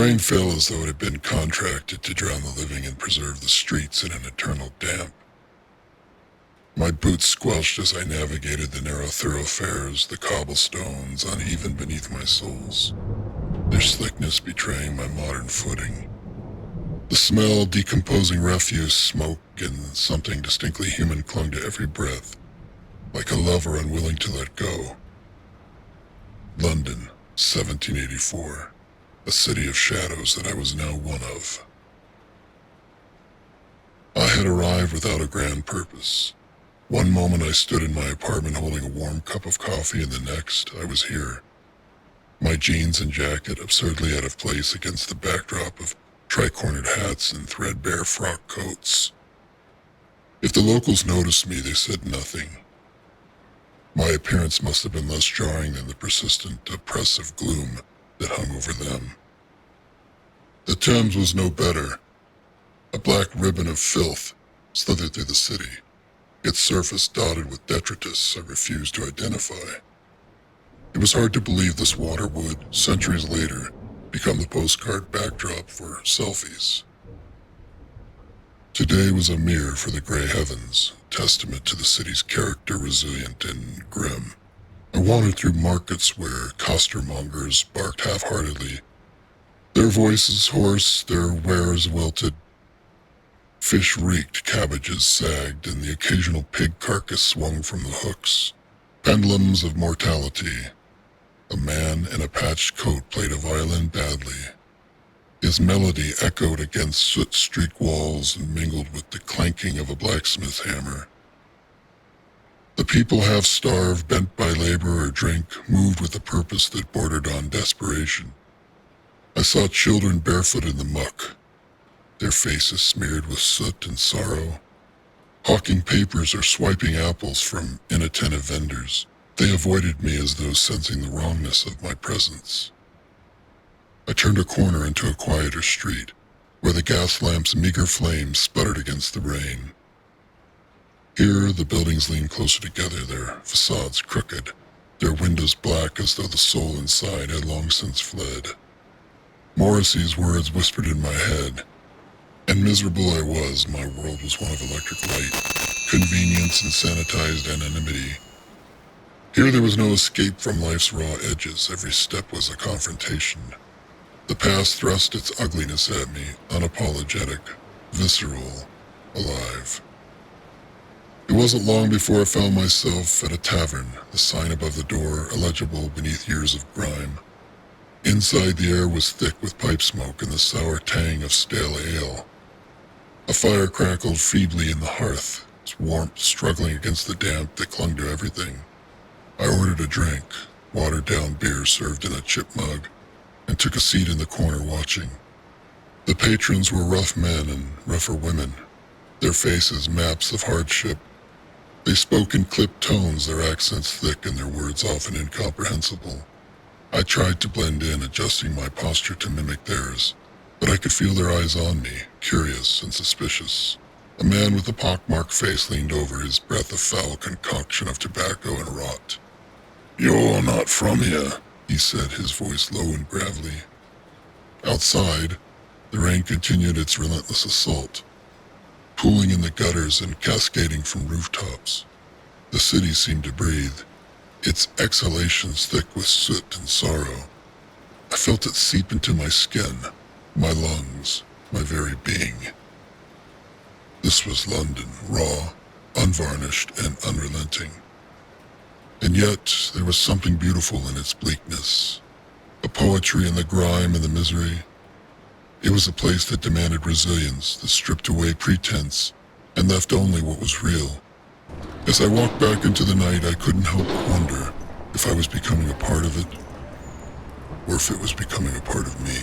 rain fell as though it had been contracted to drown the living and preserve the streets in an eternal damp. My boots squelched as I navigated the narrow thoroughfares, the cobblestones uneven beneath my soles, their slickness betraying my modern footing. The smell, decomposing refuse, smoke, and something distinctly human clung to every breath, like a lover unwilling to let go. London, 1784, a city of shadows that I was now one of. I had arrived without a grand purpose. One moment I stood in my apartment holding a warm cup of coffee, and the next I was here. My jeans and jacket absurdly out of place against the backdrop of tri-cornered hats and threadbare frock coats. If the locals noticed me, they said nothing. My appearance must have been less jarring than the persistent, oppressive gloom that hung over them. The Thames was no better. A black ribbon of filth slithered through the city, its surface dotted with detritus I refused to identify. It was hard to believe this water would, centuries later, become the postcard backdrop for selfies. Today was a mirror for the gray heavens, testament to the city's character, resilient and grim. I wandered through markets where costermongers barked half-heartedly, their voices hoarse, their wares wilted. Fish reeked, cabbages sagged, and the occasional pig carcass swung from the hooks. Pendulums of mortality. A man in a patched coat played a violin badly. His melody echoed against soot-streaked walls and mingled with the clanking of a blacksmith's hammer. The people, half-starved, bent by labor or drink, moved with a purpose that bordered on desperation. I saw children barefoot in the muck, their faces smeared with soot and sorrow, hawking papers or swiping apples from inattentive vendors. They avoided me as though sensing the wrongness of my presence. I turned a corner into a quieter street, where the gas lamp's meager flames sputtered against the rain. Here, the buildings leaned closer together, their facades crooked, their windows black as though the soul inside had long since fled. Morrissey's words whispered in my head, and miserable I was. My world was one of electric light, convenience, and sanitized anonymity. Here there was no escape from life's raw edges. Every step was a confrontation. The past thrust its ugliness at me, unapologetic, visceral, alive. It wasn't long before I found myself at a tavern, the sign above the door illegible beneath years of grime. Inside, the air was thick with pipe smoke and the sour tang of stale ale. A fire crackled feebly in the hearth, its warmth struggling against the damp that clung to everything. I ordered a drink, watered-down beer served in a chip mug, and took a seat in the corner watching. The patrons were rough men and rougher women, their faces maps of hardship. They spoke in clipped tones, their accents thick and their words often incomprehensible. I tried to blend in, adjusting my posture to mimic theirs, but I could feel their eyes on me, curious and suspicious. A man with a pockmarked face leaned over, his breath a foul concoction of tobacco and rot. "You're not from here," he said, his voice low and gravelly. Outside, the rain continued its relentless assault, pooling in the gutters and cascading from rooftops. The city seemed to breathe, its exhalations thick with soot and sorrow. I felt it seep into my skin, my lungs, my very being. This was London, raw, unvarnished, and unrelenting. And yet, there was something beautiful in its bleakness, a poetry in the grime and the misery. It was a place that demanded resilience, that stripped away pretense, and left only what was real. As I walked back into the night, I couldn't help but wonder if I was becoming a part of it, or if it was becoming a part of me.